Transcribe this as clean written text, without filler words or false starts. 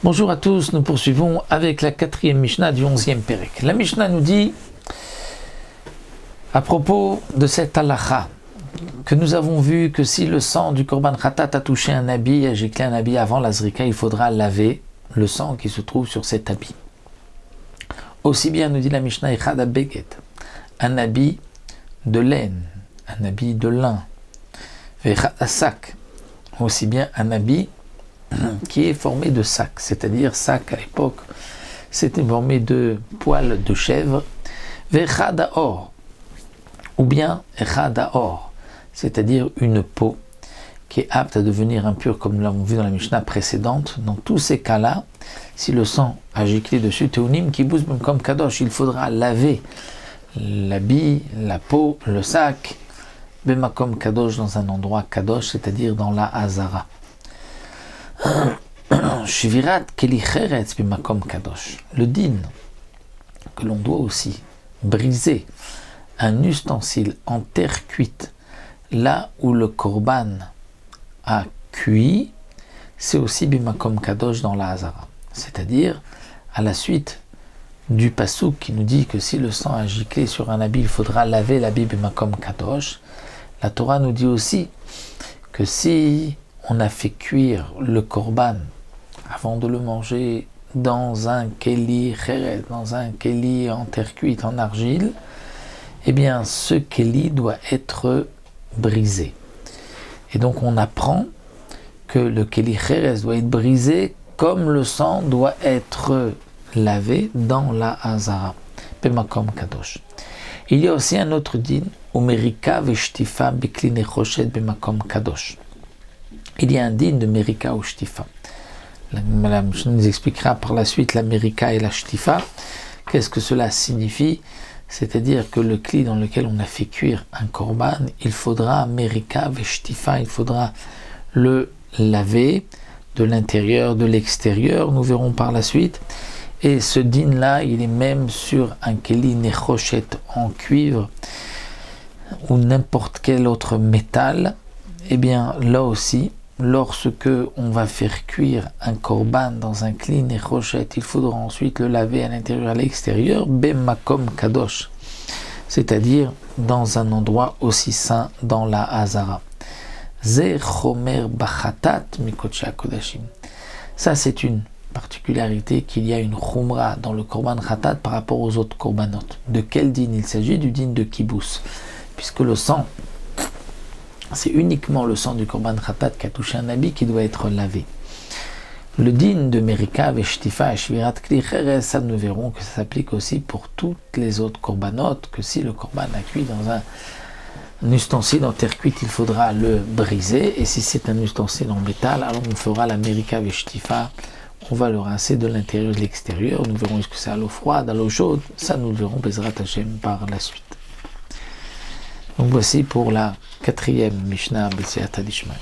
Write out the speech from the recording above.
Bonjour à tous, nous poursuivons avec la 4e Mishnah du 11e Pérek. La Mishnah nous dit, à propos de cette halakha, que nous avons vu que si le sang du Korban Khatat a touché un habit, a giclé un habit avant la Zrika, il faudra laver le sang qui se trouve sur cet habit. Aussi bien nous dit la Mishnah, Echad Beget, un habit de laine, un habit de lin, Vechad Asak, aussi bien un habit qui est formé de sac, c'est-à-dire sac à l'époque, c'était formé de poils de chèvre, Vechad Or, ou bien Echad Or, c'est-à-dire une peau qui est apte à devenir impure, comme nous l'avons vu dans la Mishnah précédente. Dans tous ces cas-là, si le sang a giclé dessus, Teunim Kibuz comme Kadosh, il faudra laver l'habit, la peau, le sac, Bemakom Kadosh, dans un endroit Kadosh, c'est-à-dire dans la Hazara. Shvirat Keli Cheretz Bemakom Kadosh, le din, que l'on doit aussi briser un ustensile en terre cuite, là où le korban a cuit, c'est aussi Bimakom Kadosh dans la Hazara. C'est-à-dire, à la suite du pasouk qui nous dit que si le sang a giclé sur un habit, il faudra laver l'habit Bimakom Kadosh, la Torah nous dit aussi que si on a fait cuire le korban avant de le manger dans un keli cheret, dans un keli en terre cuite, en argile, eh bien ce keli doit être brisé. Et donc on apprend que le keli cheret doit être brisé comme le sang doit être lavé dans la Hazara, Bemakom Kadosh. Il y a aussi un autre din, Umerika veshtifa bekli nechoshet Bemakom Kadosh. Il y a un din de Merika ou Shtifa. Madame nous expliquera par la suite la Merika et la Shtifa. Qu'est-ce que cela signifie? C'est-à-dire que le kli dans lequel on a fait cuire un korban, il faudra Merika veshtifa, il faudra le laver de l'intérieur, de l'extérieur. Nous verrons par la suite. Et ce din-là, il est même sur un keli nechoshet en cuivre ou n'importe quel autre métal. Eh bien, là aussi, lorsque on va faire cuire un korban dans un kli nechoshet, il faudra ensuite le laver à l'intérieur et à l'extérieur, bemakom kadosh, c'est-à-dire dans un endroit aussi saint dans la Hazara. Ze chomer bachatat mikodesh kodashim. Ça, c'est une particularité qu'il y a une chumra dans le korban khatat par rapport aux autres korbanot. De quel din il s'agit? Du din de kibbutz, puisque le sang, c'est uniquement le sang du korban khatat qui a touché un habit qui doit être lavé. Le din de Merika, Veshtifa et Shvirat Kli Cheres, ça nous verrons que ça s'applique aussi pour toutes les autres korbanot, que si le korban a cuit dans un ustensile en terre cuite, il faudra le briser, et si c'est un ustensile en métal, alors on fera la Merika Veshtifa, on va le rincer de l'intérieur et de l'extérieur. Nous verrons est-ce que c'est à l'eau froide, à l'eau chaude, ça nous le verrons Bezrat Hashem par la suite. Donc voici pour la 4e Mishnah B'Siyata Dishmael.